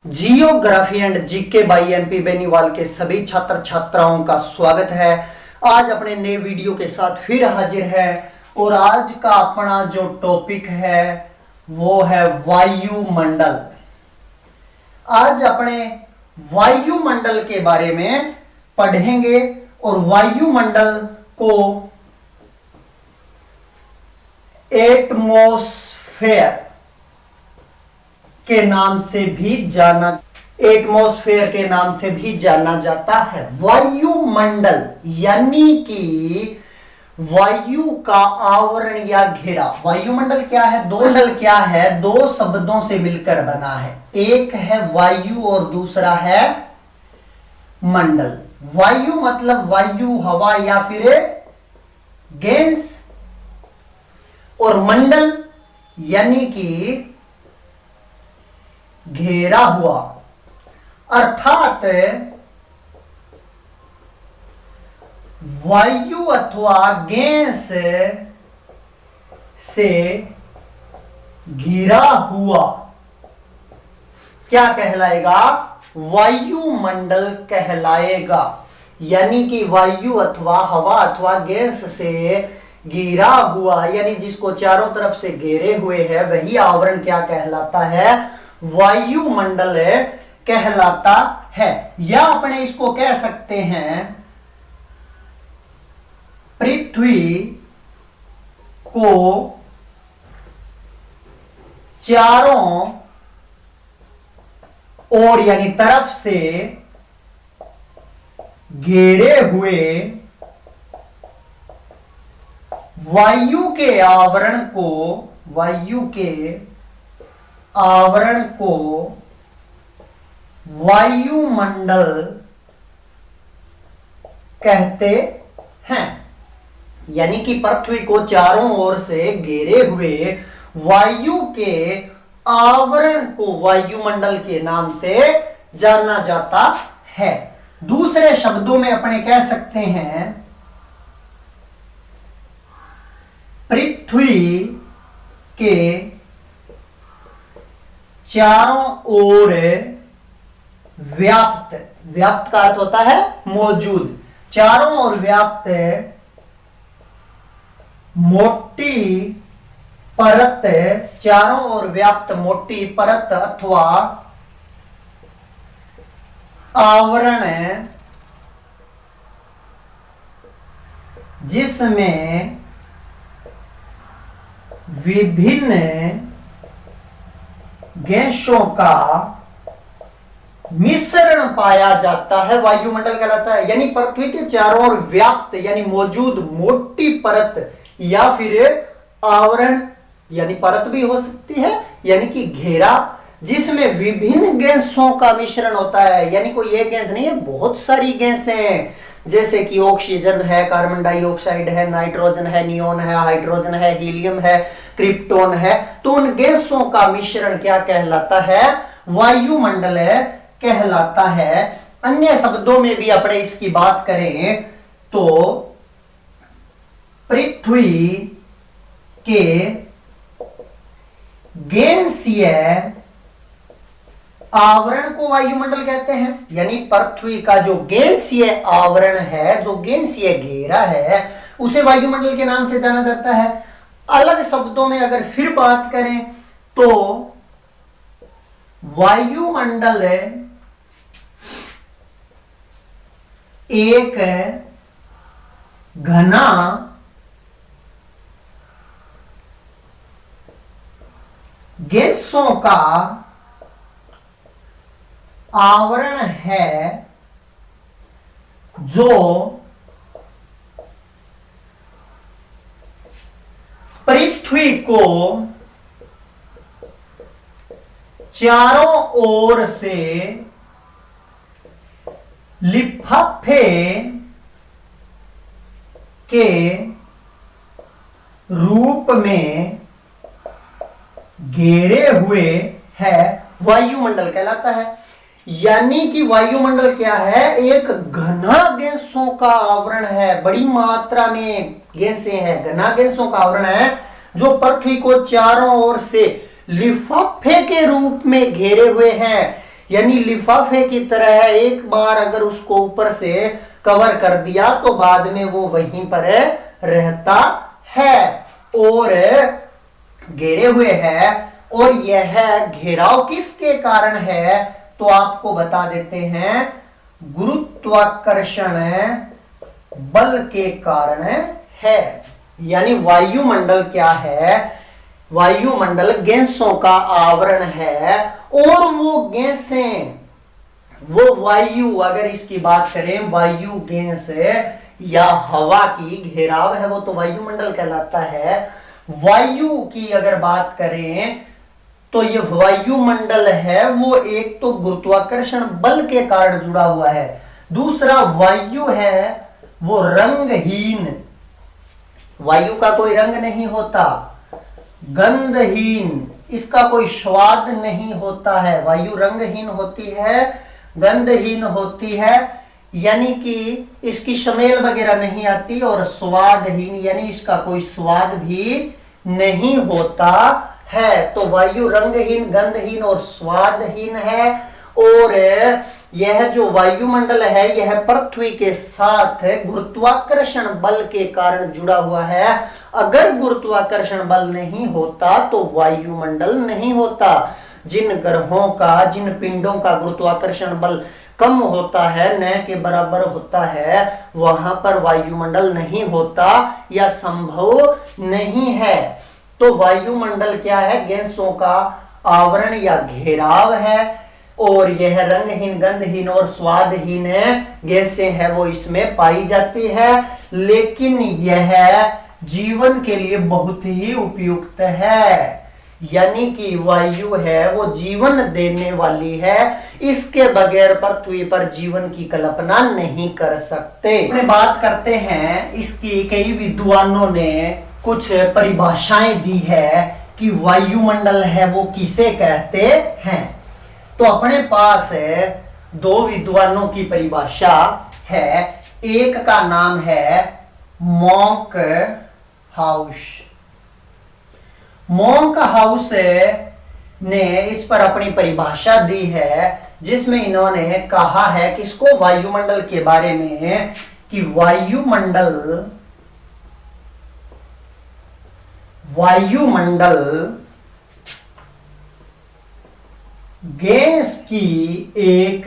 Geography and GK by MP Beniwal के सभी छात्र छात्राओं का स्वागत है। आज अपने नए वीडियो के साथ फिर हाजिर है और आज का अपना जो टॉपिक है वो है वायुमंडल। आज अपने वायुमंडल के बारे में पढ़ेंगे और वायुमंडल को एटमॉस्फेयर के नाम से भी जाना जाता है। वायुमंडल यानी कि वायु का आवरण या घेरा। वायुमंडल क्या है? दो शब्दों से मिलकर बना है। एक है वायु और दूसरा है मंडल। वायु मतलब वायु, हवा या फिर गैस, और मंडल यानी कि घेरा हुआ, अर्थात वायु अथवा गैस से घिरा हुआ क्या कहलाएगा? वायुमंडल कहलाएगा। यानी कि वायु अथवा हवा अथवा गैस से घिरा हुआ, यानी जिसको चारों तरफ से घेरे हुए है, वही आवरण क्या कहलाता है? वायुमंडल कहलाता है। या अपने इसको कह सकते हैं पृथ्वी को चारों ओर यानी तरफ से घेरे हुए वायु के आवरण को वायुमंडल कहते हैं। यानी कि पृथ्वी को चारों ओर से घेरे हुए वायु के आवरण को वायुमंडल के नाम से जाना जाता है। दूसरे शब्दों में अपने कह सकते हैं पृथ्वी के चारों ओर व्याप्त का अर्थ होता है मौजूद, चारों ओर व्याप्त मोटी परत, चारों ओर व्याप्त मोटी परत अथवा आवरण जिसमें विभिन्न गैसों का मिश्रण पाया जाता है, वायुमंडल कहलाता है। यानी पृथ्वी के चारों ओर व्याप्त यानी मौजूद मोटी परत या फिर आवरण, यानी परत भी हो सकती है, यानी कि घेरा, जिसमें विभिन्न गैसों का मिश्रण होता है। यानी कोई एक गैस नहीं है, बहुत सारी गैसें हैं, जैसे कि ऑक्सीजन है, कार्बन डाइऑक्साइड है, नाइट्रोजन है, नियोन है, हाइड्रोजन है, हीलियम है, क्रिप्टोन है। तो उन गैसों का मिश्रण क्या कहलाता है? वायुमंडल कहलाता है। अन्य शब्दों में भी अपने इसकी बात करें तो पृथ्वी के गैसीय आवरण को वायुमंडल कहते हैं। यानी पृथ्वी का जो गैसीय आवरण है, जो गैसीय घेरा है, उसे वायुमंडल के नाम से जाना जाता है। अलग शब्दों में अगर फिर बात करें तो वायुमंडल एक घना गैसों का आवरण है जो पृथ्वी को चारों ओर से लिफाफे के रूप में घेरे हुए है, वायुमंडल कहलाता है। यानी कि वायुमंडल क्या है? एक घना गैसों का आवरण है, बड़ी मात्रा में गैसें हैं, घना गैसों का आवरण है जो पृथ्वी को चारों ओर से लिफाफे के रूप में घेरे हुए हैं। यानी लिफाफे की तरह है, एक बार अगर उसको ऊपर से कवर कर दिया तो बाद में वो वहीं पर रहता है और घेरे हुए है। और यह घेराव किसके कारण है तो आपको बता देते हैं, गुरुत्वाकर्षण बल के कारण है। यानी वायुमंडल क्या है, वायुमंडल गैसों का आवरण है और वो गैसें, वो वायु, अगर इसकी बात करें वायु गैस या हवा की घेराव है वो तो वायुमंडल कहलाता है। वायु की अगर बात करें तो ये वायुमंडल है वो एक तो गुरुत्वाकर्षण बल के कारण जुड़ा हुआ है, दूसरा वायु है वो रंगहीन, वायु का कोई रंग नहीं होता, गंधहीन, इसका कोई स्वाद नहीं होता है, वायु रंगहीन होती है, गंधहीन होती है, यानी कि इसकी स्मेल वगैरह नहीं आती, और स्वादहीन यानी इसका कोई स्वाद भी नहीं होता है। तो वायु रंगहीन, गंधहीन और स्वादहीन है। और यह जो वायुमंडल है यह पृथ्वी के साथ गुरुत्वाकर्षण बल के कारण जुड़ा हुआ है। अगर गुरुत्वाकर्षण बल नहीं होता तो वायुमंडल नहीं होता। जिन ग्रहों का, जिन पिंडों का गुरुत्वाकर्षण बल कम होता है, न के बराबर होता है, वहां पर वायुमंडल नहीं होता या संभव नहीं है। तो वायुमंडल क्या है, गैसों का आवरण या घेराव है और यह रंगहीन, गंधहीन और स्वादहीन गैसें है वो इसमें पाई जाती है। लेकिन यह जीवन के लिए बहुत ही उपयुक्त है, यानी कि वायु है वो जीवन देने वाली है, इसके बगैर पृथ्वी पर जीवन की कल्पना नहीं कर सकते। अपने बात करते हैं, इसकी कई विद्वानों ने कुछ परिभाषाएं दी है कि वायुमंडल है वो किसे कहते हैं। तो अपने पास दो विद्वानों की परिभाषा है। एक का नाम है मॉन्क हाउस। मॉन्क हाउस ने इस पर अपनी परिभाषा दी है, जिसमें इन्होंने कहा है कि इसको वायुमंडल के बारे में कि वायुमंडल गैस की एक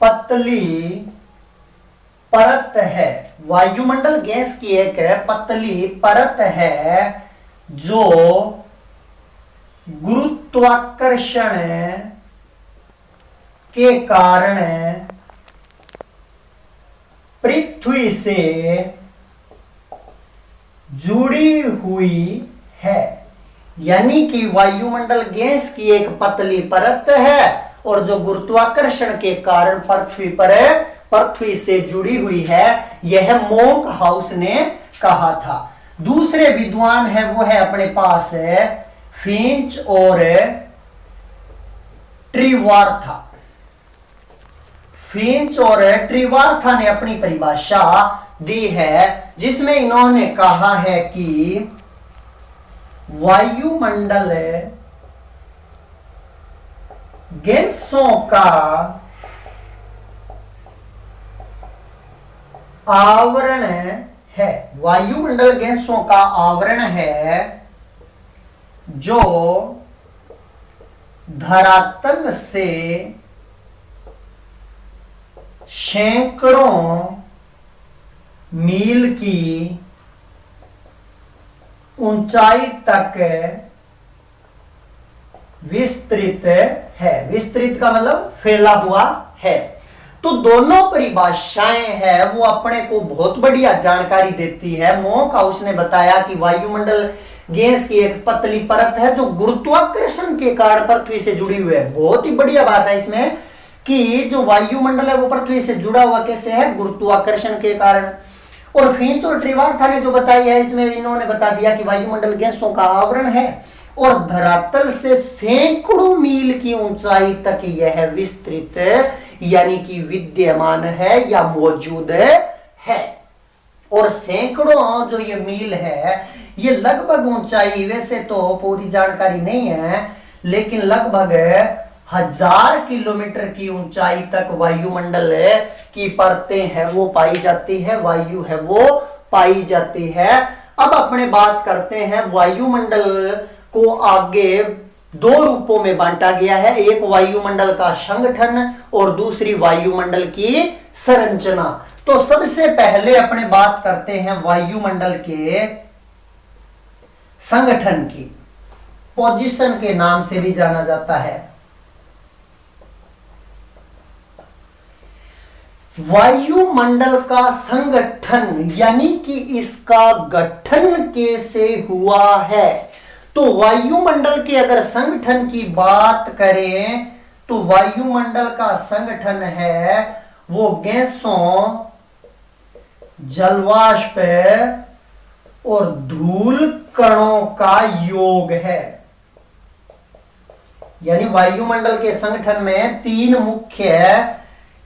पतली परत है। वायुमंडल गैस की एक पतली परत है जो गुरुत्वाकर्षण के कारण पृथ्वी से जुड़ी हुई है। यानी कि वायुमंडल गैस की एक पतली परत है और जो गुरुत्वाकर्षण के कारण पृथ्वी से जुड़ी हुई है, यह मॉन्क हाउस ने कहा था। दूसरे विद्वान है वो है अपने पास फिंच और ट्रिवार्था। फिंच और ट्रिवार्था ने अपनी परिभाषा दी है, जिसमें इन्होंने कहा है कि वायुमंडल गैसों का आवरण है। वायुमंडल गैसों का आवरण है जो धरातल से सैकड़ों मील की ऊंचाई तक विस्तृत है। विस्तृत का मतलब फैला हुआ है। तो दोनों परिभाषाएं है वो अपने को बहुत बढ़िया जानकारी देती है। मॉन्क हाउस ने बताया कि वायुमंडल गैस की एक पतली परत है जो गुरुत्वाकर्षण के कारण पृथ्वी से जुड़ी हुई है। बहुत ही बढ़िया बात है इसमें कि जो वायुमंडल है वो पृथ्वी से जुड़ा हुआ कैसे है, गुरुत्वाकर्षण के कारण। और फिंच और ट्रिवार्था ने जो बताई है, इसमें इन्होंने बता दिया कि वायुमंडल गैसों का आवरण है और धरातल से सैकड़ों मील की ऊंचाई तक यह विस्तृत यानी कि विद्यमान है या मौजूद है। और सैकड़ों जो ये मील है, ये लगभग ऊंचाई, वैसे तो पूरी जानकारी नहीं है, लेकिन लगभग 1000 किलोमीटर की ऊंचाई तक वायुमंडल की परतें हैं वो पाई जाती है, वायु है वो पाई जाती है। अब अपने बात करते हैं वायुमंडल को आगे दो रूपों में बांटा गया है, एक वायुमंडल का संगठन और दूसरी वायुमंडल की संरचना। तो सबसे पहले अपने बात करते हैं वायुमंडल के संगठन की, पोजीशन के नाम से भी जाना जाता है। वायुमंडल का संगठन यानी कि इसका गठन कैसे हुआ है। तो वायुमंडल के अगर संगठन की बात करें तो वायुमंडल का संगठन है वो गैसों, जलवाष्प और धूल कणों का योग है। यानी वायुमंडल के संगठन में तीन मुख्य है,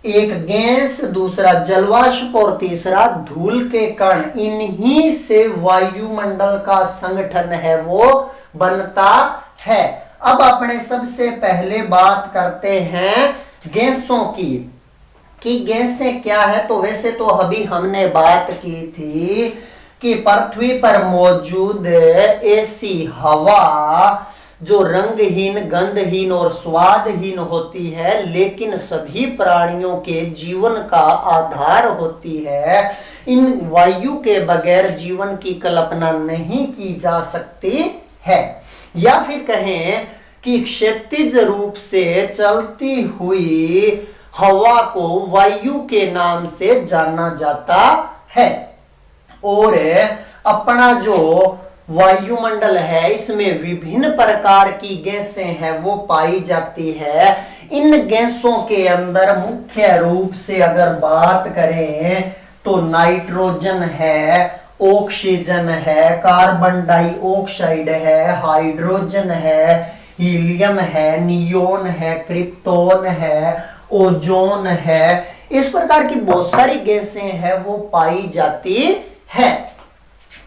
एक गैस, दूसरा जलवाष्प और तीसरा धूल के कण। इन्हीं से वायुमंडल का संगठन है वो बनता है। अब अपने सबसे पहले बात करते हैं गैसों की कि गैसें क्या है। तो वैसे तो अभी हमने बात की थी कि पृथ्वी पर मौजूद ऐसी हवा जो रंगहीन, गंधहीन और स्वादहीन होती है, लेकिन सभी प्राणियों के जीवन का आधार होती है। इन वायु के बगैर जीवन की कल्पना नहीं की जा सकती है। या फिर कहें कि क्षैतिज रूप से चलती हुई हवा को वायु के नाम से जाना जाता है। और अपना जो वायुमंडल है इसमें विभिन्न प्रकार की गैसें हैं वो पाई जाती है। इन गैसों के अंदर मुख्य रूप से अगर बात करें तो नाइट्रोजन है, ऑक्सीजन है, कार्बन डाइऑक्साइड है, हाइड्रोजन है, हीलियम है, नियोन है, क्रिप्टोन है, ओजोन है। इस प्रकार की बहुत सारी गैसें हैं वो पाई जाती है।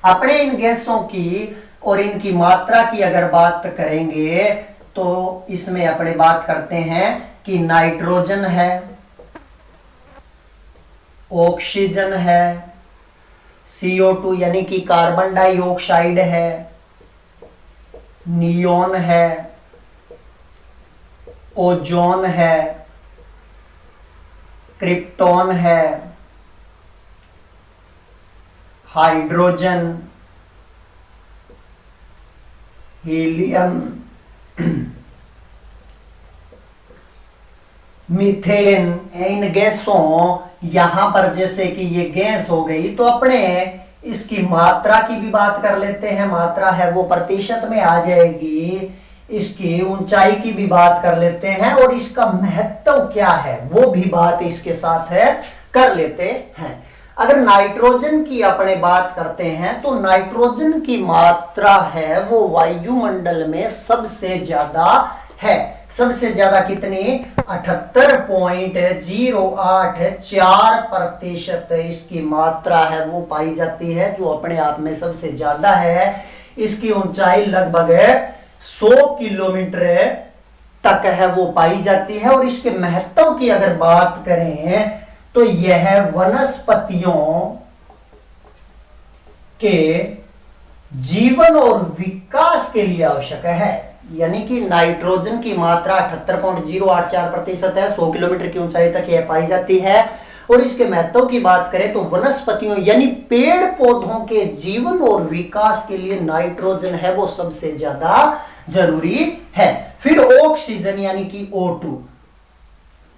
अपने इन गैसों की और इनकी मात्रा की अगर बात करेंगे तो इसमें अपने बात करते हैं कि नाइट्रोजन है, ऑक्सीजन है, CO2 यानी कि कार्बन डाइऑक्साइड है, नियोन है, ओजोन है, क्रिप्टोन है, हाइड्रोजन, हीलियम, मीथेन। इन गैसों यहां पर जैसे कि ये गैस हो गई तो अपने इसकी मात्रा की भी बात कर लेते हैं। मात्रा है वो प्रतिशत में आ जाएगी। इसकी ऊंचाई की भी बात कर लेते हैं और इसका महत्व क्या है वो भी बात इसके साथ है कर लेते हैं। अगर नाइट्रोजन की अपने बात करते हैं तो नाइट्रोजन की मात्रा है वो वायुमंडल में सबसे ज्यादा है। सबसे ज्यादा कितनी? 78.084% इसकी मात्रा है वो पाई जाती है, जो अपने आप में सबसे ज्यादा है। इसकी ऊंचाई लगभग 100 किलोमीटर तक है वो पाई जाती है। और इसके महत्व की अगर बात करें तो यह वनस्पतियों के जीवन और विकास के लिए आवश्यक है। यानी कि नाइट्रोजन की मात्रा 78.084% है, 100 किलोमीटर की ऊंचाई तक यह पाई जाती है। और इसके महत्व की बात करें तो वनस्पतियों यानी पेड़ पौधों के जीवन और विकास के लिए नाइट्रोजन है वो सबसे ज्यादा जरूरी है। फिर ऑक्सीजन यानी कि O2,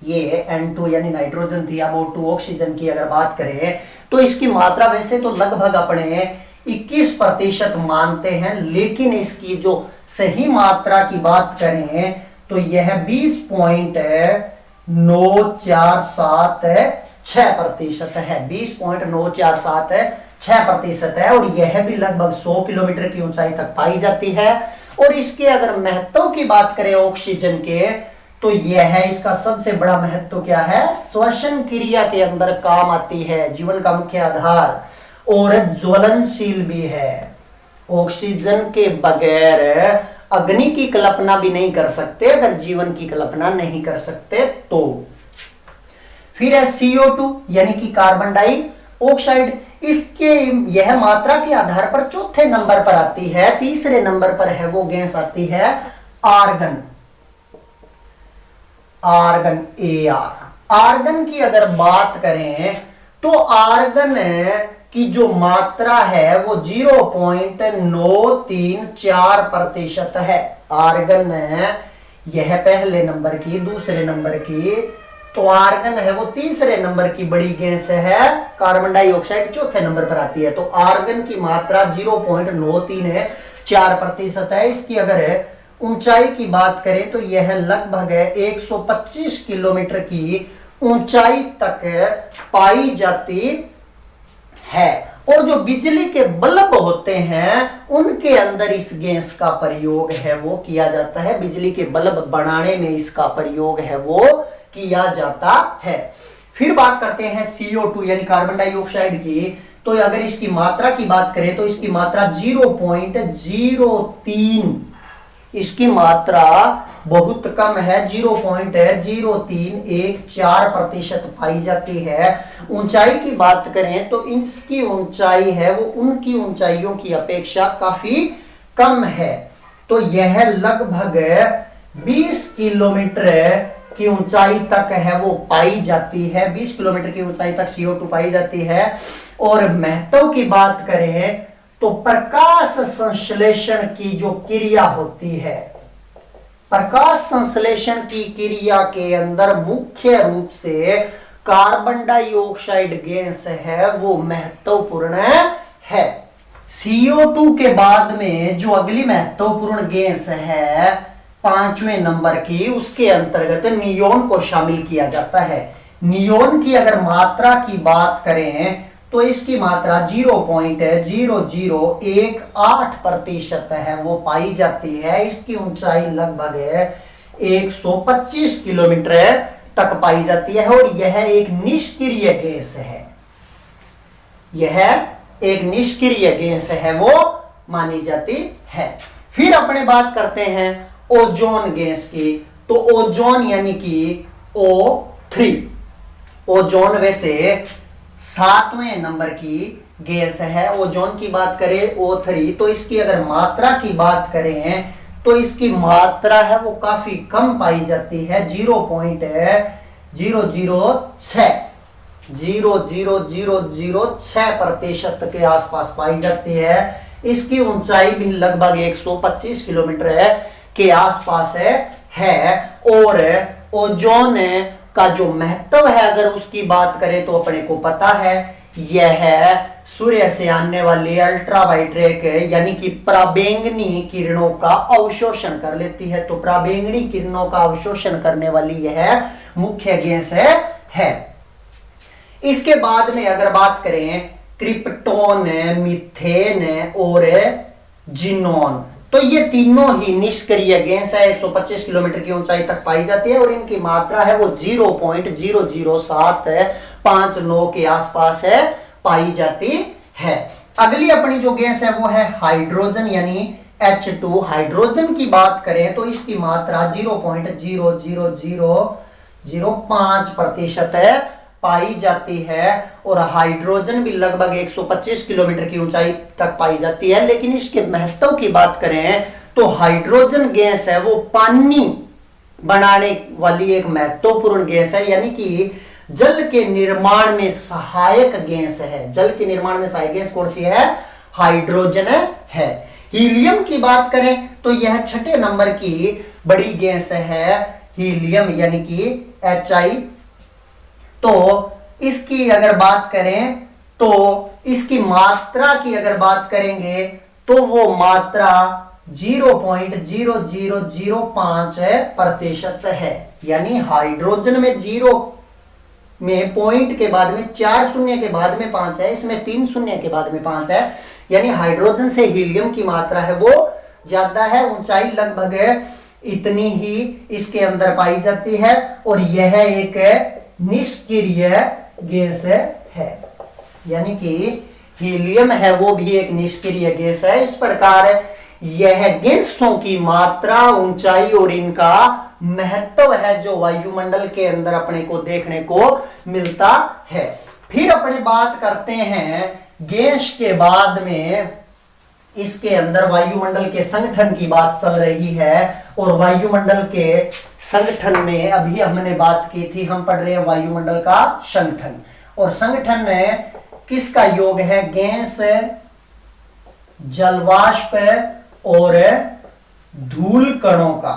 ये N2 यानी नाइट्रोजन थी, अब O2 ऑक्सीजन की अगर बात करें तो इसकी मात्रा वैसे तो लगभग अपने 21% मानते हैं, लेकिन इसकी जो सही मात्रा की बात करें तो यह 20.9476% है। 20.9476% है और यह भी लगभग 100 किलोमीटर की ऊंचाई तक पाई जाती है। और इसके अगर महत्व की बात करें ऑक्सीजन के तो यह इसका सबसे बड़ा महत्व क्या है? श्वसन क्रिया के अंदर काम आती है, जीवन का मुख्य आधार, और ज्वलनशील भी है। ऑक्सीजन के बगैर अग्नि की कल्पना भी नहीं कर सकते अगर जीवन की कल्पना नहीं कर सकते तो। फिर है CO2 यानी कि कार्बन डाइऑक्साइड। इसके यह मात्रा के आधार पर चौथे नंबर पर आती है। तीसरे नंबर पर है वो गैस आती है आर्गन। आर्गन आर्गन की अगर बात करें तो आर्गन की जो मात्रा है वो 0.934% है। आर्गन यह पहले नंबर की, दूसरे नंबर की, तो आर्गन है वो तीसरे नंबर की बड़ी गैस है। कार्बन डाइऑक्साइड चौथे नंबर पर आती है। तो आर्गन की मात्रा 0.934% है। इसकी अगर ऊंचाई की बात करें तो यह लगभग 125 किलोमीटर की ऊंचाई तक पाई जाती है। और जो बिजली के बल्ब होते हैं उनके अंदर इस गैस का प्रयोग है वो किया जाता है। बिजली के बल्ब बनाने में इसका प्रयोग है वो किया जाता है। फिर बात करते हैं CO2 यानी कार्बन डाइऑक्साइड की। तो अगर इसकी मात्रा की बात करें तो इसकी मात्रा 0.03, इसकी मात्रा बहुत कम है, 0.0314% पाई जाती है। ऊंचाई की बात करें तो इसकी ऊंचाई है वो उनकी ऊंचाइयों की अपेक्षा काफी कम है। तो यह लगभग 20 किलोमीटर की ऊंचाई तक है वो पाई जाती है। 20 किलोमीटर की ऊंचाई तक CO2 पाई जाती है। और महत्व की बात करें तो प्रकाश संश्लेषण की जो क्रिया होती है, प्रकाश संश्लेषण की क्रिया के अंदर मुख्य रूप से कार्बन डाइऑक्साइड गैस है वो महत्वपूर्ण है। CO2 के बाद में जो अगली महत्वपूर्ण गैस है 5वें नंबर की, उसके अंतर्गत नियोन को शामिल किया जाता है। नियोन की अगर मात्रा की बात करें तो इसकी मात्रा 0.0018% है वो पाई जाती है। इसकी ऊंचाई लगभग 125 किलोमीटर तक पाई जाती है। और यह एक निष्क्रिय गैस है, यह एक निष्क्रिय गैस है वो मानी जाती है। फिर अपने बात करते हैं ओजोन गैस की। तो ओजोन यानी कि O3, ओजोन वैसे 7वें नंबर की गैस है। ओजोन की बात करें O3 तो इसकी अगर मात्रा की बात करें तो इसकी मात्रा है वो काफी कम पाई जाती है। 0.006% के आसपास पाई जाती है। इसकी ऊंचाई भी लगभग 125 किलोमीटर के आसपास है। और ओजोन का जो महत्व है अगर उसकी बात करें तो अपने को पता है, यह सूर्य से आने वाली अल्ट्रावायलेट यानी कि पराबैंगनी किरणों का अवशोषण कर लेती है। तो पराबैंगनी किरणों का अवशोषण करने वाली यह मुख्य गैस है। इसके बाद में अगर बात करें क्रिप्टोन, मीथेन और जिनोन, तो ये तीनों ही निष्क्रिय गैस है। 125 किलोमीटर की ऊंचाई तक पाई जाती है और इनकी मात्रा है वो 0.00759 के आसपास है पाई जाती है। अगली अपनी जो गैस है वो है हाइड्रोजन यानी H2। हाइड्रोजन की बात करें तो इसकी मात्रा 0.00005% है पाई जाती है। और हाइड्रोजन भी लगभग 125 किलोमीटर की ऊंचाई तक पाई जाती है। लेकिन इसके महत्व की बात करें तो हाइड्रोजन गैस है वो पानी बनाने वाली एक महत्वपूर्ण गैस है, यानी कि जल के निर्माण में सहायक गैस है। जल के निर्माण में सहायक गैस कौन सी है? हाइड्रोजन है। हीलियम की बात करें तो यह 6ठे नंबर की बड़ी गैस है, हीलियम यानी कि Hi। तो इसकी अगर बात करें तो इसकी मात्रा की अगर बात करेंगे तो वो मात्रा 0.0005% है। यानी हाइड्रोजन में 0 में पॉइंट के बाद में 4 शून्य के बाद में 5 है, इसमें 3 शून्य के बाद में 5 है। यानी हाइड्रोजन से हीलियम की मात्रा है वो ज्यादा है। ऊंचाई लगभग इतनी ही इसके अंदर पाई जाती है और यह एक निष्क्रिय गैस है। यानी कि हीलियम है वो भी एक निष्क्रिय गैस है। इस प्रकार यह गैसों की मात्रा, ऊंचाई और इनका महत्व है जो वायुमंडल के अंदर अपने को देखने को मिलता है। फिर अपने बात करते हैं गैस के बाद में, इसके अंदर वायुमंडल के संगठन की बात चल रही है। और वायुमंडल के संगठन में अभी हमने बात की थी, हम पढ़ रहे हैं वायुमंडल का संगठन। और संगठन किसका योग है? गैस, जलवाष्प और धूल कणों का।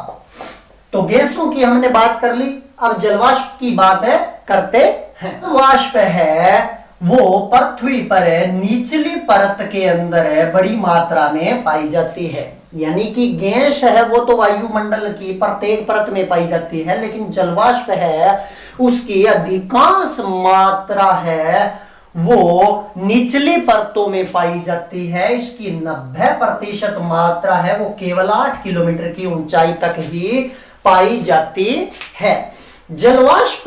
तो गैसों की हमने बात कर ली, अब जलवाष्प की बात करते हैं। वाष्प है वो पृथ्वी पर निचली परत के अंदर बड़ी मात्रा में पाई जाती है। यानी कि गैस है वो तो वायुमंडल की प्रत्येक परत में पाई जाती है, लेकिन जलवाष्प है उसकी अधिकांश मात्रा है वो निचली परतों में पाई जाती है। इसकी 90% मात्रा है वो केवल 8 किलोमीटर की ऊंचाई तक ही पाई जाती है। जलवाष्प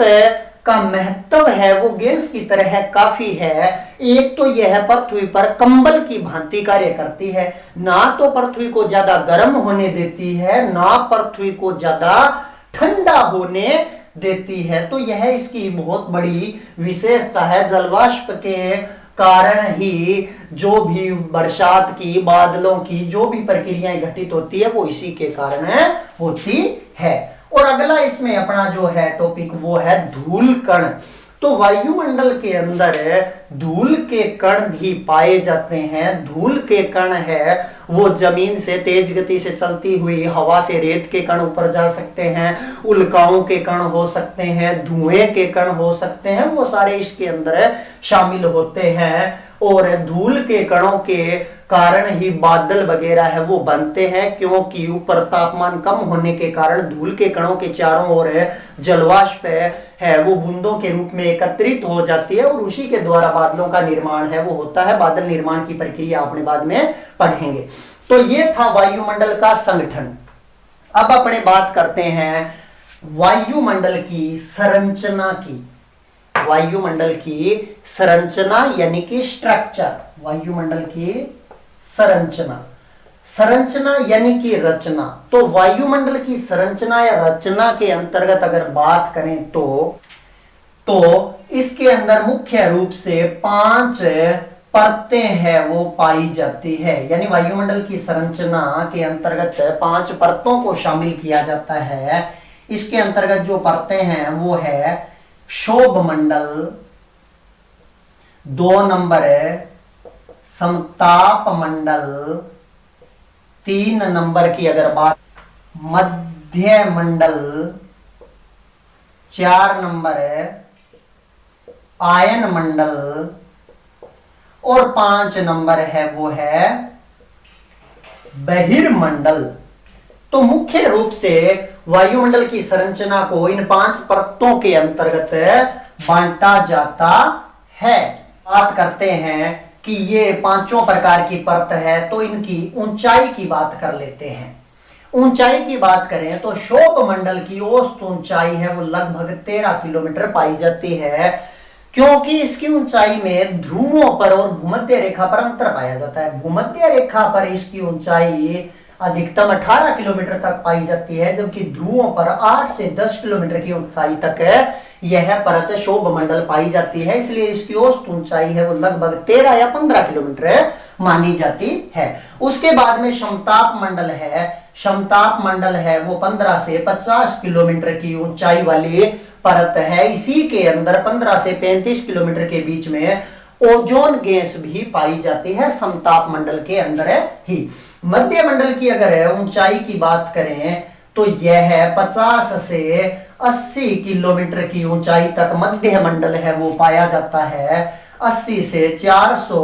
का महत्व है वो गैस की तरह काफी है। एक तो यह पृथ्वी पर कंबल की भांति कार्य करती है, ना तो पृथ्वी को ज्यादा गर्म होने देती है, ना पृथ्वी को ज्यादा ठंडा होने देती है। तो यह इसकी बहुत बड़ी विशेषता है। जलवाष्प के कारण ही जो भी बरसात की, बादलों की जो भी प्रक्रियाएं घटित होती है वो इसी के कारण होती है। और अगला इसमें अपना जो है टॉपिक वो है धूल कण। तो वायुमंडल के अंदर धूल के कण भी पाए जाते हैं। धूल के कण है वो जमीन से तेज गति से चलती हुई हवा से रेत के कण ऊपर जा सकते हैं, उल्काओं के कण हो सकते हैं, धुएं के कण हो सकते हैं, वो सारे इसके अंदर शामिल होते हैं। और धूल के कणों के कारण ही बादल वगैरह है वो बनते हैं, क्योंकि ऊपर तापमान कम होने के कारण धूल के कणों के चारों ओर जलवाष्प है वो बूंदों के रूप में एकत्रित हो जाती है और उसी के द्वारा बादलों का निर्माण है वो होता है। बादल निर्माण की प्रक्रिया आपने बाद में पढ़ेंगे। तो ये था वायुमंडल का संगठन। अब अपने बात करते हैं वायुमंडल की संरचना की। वायुमंडल की संरचना यानी कि स्ट्रक्चर, वायुमंडल की संरचना, संरचना यानी कि रचना। तो वायुमंडल की संरचना या रचना के अंतर्गत अगर बात करें तो इसके अंदर मुख्य रूप से 5 परतें हैं वो पाई जाती है। यानी वायुमंडल की संरचना के अंतर्गत 5 परतों को शामिल किया जाता है। इसके अंतर्गत जो परतें हैं वो है क्षोभ मंडल, 2 नंबर है समताप मंडल, 3 नंबर की अगर बात मध्य मंडल, 4 नंबर है आयन मंडल और 5 नंबर है वो है बहिर्मंडल। तो मुख्य रूप से वायुमंडल की संरचना को इन 5 परतों के अंतर्गत बांटा जाता है। बात करते हैं कि ये 5 प्रकार की परत है, तो इनकी ऊंचाई की बात कर लेते हैं। ऊंचाई की बात करें तो क्षोभ मंडल की औसत ऊंचाई है वो लगभग 13 किलोमीटर पाई जाती है, क्योंकि इसकी ऊंचाई में ध्रुवों पर और भूमध्य रेखा पर अंतर पाया जाता है। भूमध्य रेखा पर इसकी ऊंचाई अधिकतम 18 किलोमीटर तक पाई जाती है, जबकि ध्रुवों पर 8 से 10 किलोमीटर की ऊंचाई तक यह परत क्षोभ मंडल पाई जाती है। इसलिए इसकी औसत ऊंचाई है वो लगभग 13 या 15 किलोमीटर मानी जाती है। उसके बाद में समताप मंडल है। समताप मंडल है वो 15 से 50 किलोमीटर की ऊंचाई वाली परत है। इसी के अंदर 15 से 35 किलोमीटर के बीच में ओजोन गैस भी पाई जाती है, समताप मंडल के अंदर ही। मध्य मंडल की अगर ऊंचाई की बात करें तो यह 50 से 80 किलोमीटर की ऊंचाई तक मध्य मंडल है वो पाया जाता है। 80 से 400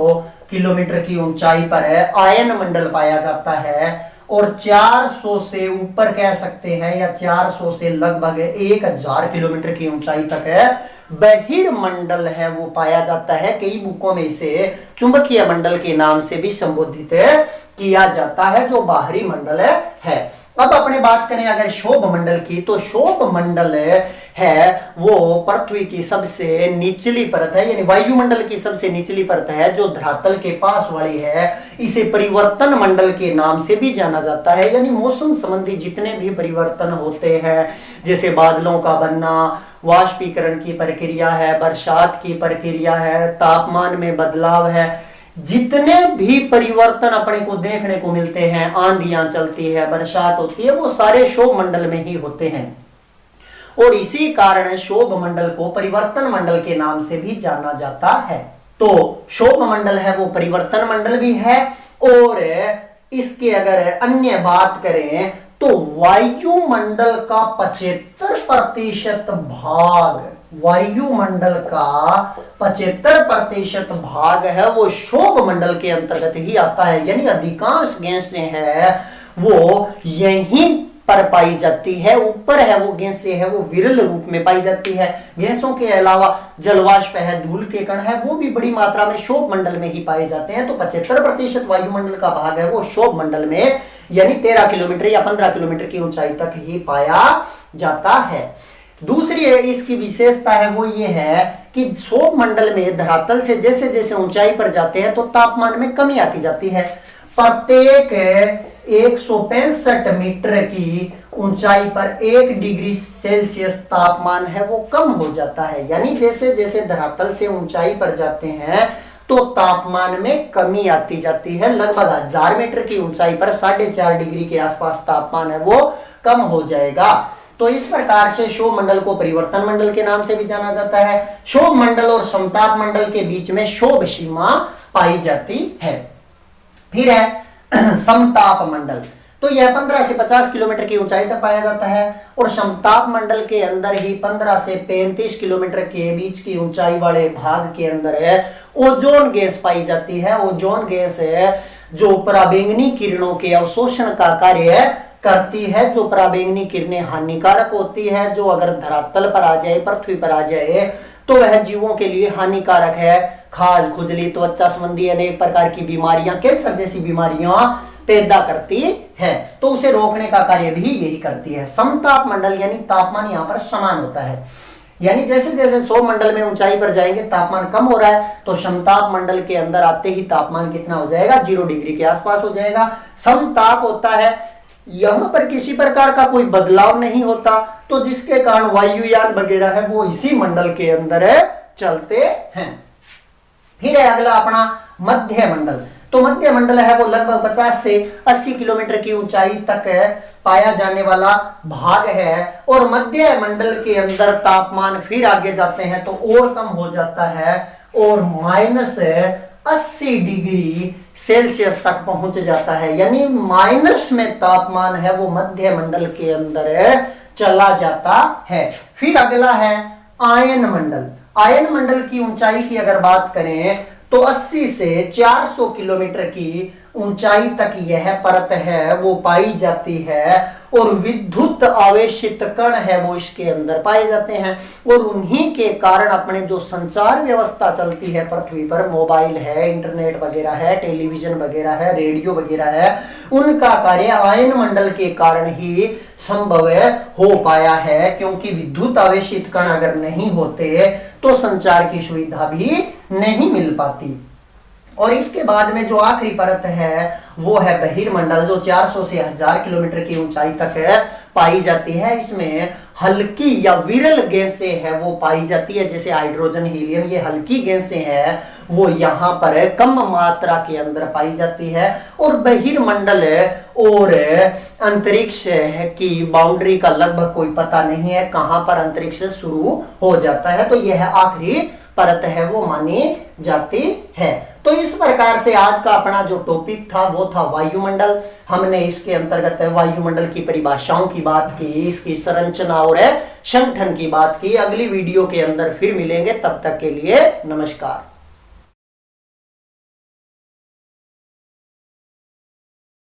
किलोमीटर की ऊंचाई पर आयन मंडल पाया जाता है और 400 से ऊपर कह सकते हैं या 400 से लगभग 1000 किलोमीटर की ऊंचाई तक बहिर्मंडल है वो पाया जाता है। कई बुकों में इसे चुंबकीय मंडल के नाम से भी संबोधित किया जाता है, जो बाहरी मंडल है। अब अपने बात करें अगर शोभ मंडल की, तो शोभ मंडल है वो पृथ्वी की सबसे निचली परत है, यानी वायुमंडल की सबसे निचली परत है जो धरातल के पास वाली है। इसे परिवर्तन मंडल के नाम से भी जाना जाता है, यानी मौसम संबंधी जितने भी परिवर्तन होते हैं, जैसे बादलों का बनना, वाष्पीकरण की प्रक्रिया है, बरसात की प्रक्रिया है, तापमान में बदलाव है, जितने भी परिवर्तन अपने को देखने को मिलते हैं, आंधियां चलती है, बरसात होती है, वो सारे शोभ मंडल में ही होते हैं। और इसी कारण शोभ मंडल को परिवर्तन मंडल के नाम से भी जाना जाता है। तो शोभ मंडल है वो परिवर्तन मंडल भी है। और इसके अगर अन्य बात करें तो वायुमंडल का 75% भाग, वायुमंडल का 75% भाग है वो शोभ मंडल के अंतर्गत ही आता है, यानी अधिकांश गैसें हैं वो यहीं पर पाई जाती है। ऊपर है वो गैसें है वो विरल रूप में पाई जाती है। गैसों के अलावा जलवाष्प है, धूल के कण है, वो भी बड़ी मात्रा में शोभ मंडल में ही पाए जाते हैं। तो 75% वायुमंडल का भाग है वो शोभ मंडल में, यानी 13 किलोमीटर या 15 किलोमीटर की ऊंचाई तक ही पाया जाता है। दूसरी इसकी विशेषता है वो ये है कि शोभ मंडल में धरातल से जैसे जैसे ऊंचाई पर जाते हैं तो तापमान में कमी आती जाती है। प्रत्येक 165 मीटर की ऊंचाई पर 1 डिग्री सेल्सियस तापमान है वो कम हो जाता है, यानी जैसे जैसे धरातल से ऊंचाई पर जाते हैं तो तापमान में कमी आती जाती है। लगभग 1000 मीटर की ऊंचाई पर 4.5 डिग्री के आसपास तापमान है वो कम हो जाएगा। तो इस प्रकार से शोभ मंडल को परिवर्तन मंडल के नाम से भी जाना जाता है। शोभ मंडल और समताप मंडल के बीच में शोभ सीमा पाई जाती है। फिर है समताप मंडल, तो यह 15 से 50 किलोमीटर की ऊंचाई तक पाया जाता है। और समताप मंडल के अंदर ही 15 से 35 किलोमीटर के बीच की ऊंचाई वाले भाग के अंदर है ओजोन गैस पाई जाती है। ओजोन गैस है जो पराबैंगनी किरणों के अवशोषण का कार्य करती है। जो पराबैंगनी किरणें हानिकारक होती है, जो अगर धरातल पर आ जाए, पृथ्वी पर आ जाए, तो वह जीवों के लिए हानिकारक है। खाज, खुजली, त्वचा संबंधी अनेक प्रकार की बीमारियां, कैंसर जैसी बीमारियां पैदा करती है, तो उसे रोकने का कार्य भी यही करती है। समताप मंडल यानी तापमान यहाँ पर समान होता है, यानी जैसे जैसे शोभ मंडल में ऊंचाई पर जाएंगे तापमान कम हो रहा है, तो समताप मंडल के अंदर आते ही तापमान कितना हो जाएगा, 0 डिग्री के आसपास हो जाएगा। समताप होता है यहां पर किसी प्रकार का कोई बदलाव नहीं होता, तो जिसके कारण वायुयान वगैरह है वो इसी मंडल के अंदर चलते हैं। फिर है अगला अपना मध्य मंडल, तो मध्य मंडल है वो लगभग 50 से 80 किलोमीटर की ऊंचाई तक पाया जाने वाला भाग है। और मध्य मंडल के अंदर तापमान फिर आगे जाते हैं तो और कम हो जाता है और -80 डिग्री सेल्सियस तक पहुंच जाता है, यानी माइनस में तापमान है वो मध्य मंडल के अंदर चला जाता है। फिर अगला है आयन मंडल। आयन मंडल की ऊंचाई की अगर बात करें तो 80 से 400 किलोमीटर की ऊंचाई तक यह परत है वो पाई जाती है। और विद्युत आवेशित कण है वो इसके अंदर पाए जाते हैं। और उन्हीं के कारण अपने जो संचार व्यवस्था चलती है पृथ्वी पर, मोबाइल है, इंटरनेट वगैरह है, टेलीविजन वगैरह है, रेडियो वगैरह है, उनका कार्य आयन मंडल के कारण ही संभव हो पाया है। क्योंकि विद्युत आवेशित कण अगर नहीं होते तो संचार की सुविधा भी नहीं मिल पाती। और इसके बाद में जो आखिरी परत है वो है बहिर्मंडल, जो 400 से 1000 किलोमीटर की ऊंचाई तक पाई जाती है। इसमें हल्की या विरल गैसें है वो पाई जाती है, जैसे हाइड्रोजन, हीलियम, ये हल्की गैसें हैं वो यहाँ पर कम मात्रा के अंदर पाई जाती है। और बहिर्मंडल और अंतरिक्ष की बाउंड्री का लगभग कोई पता नहीं है, कहां पर अंतरिक्ष शुरू हो जाता है, तो यह आखिरी परत है वो मानी जाती है। तो इस प्रकार से आज का अपना जो टॉपिक था वो था वायुमंडल। हमने इसके अंतर्गत वायुमंडल की परिभाषाओं की बात की, इसकी संरचना और संगठन की बात की। अगली वीडियो के अंदर फिर मिलेंगे, तब तक के लिए नमस्कार।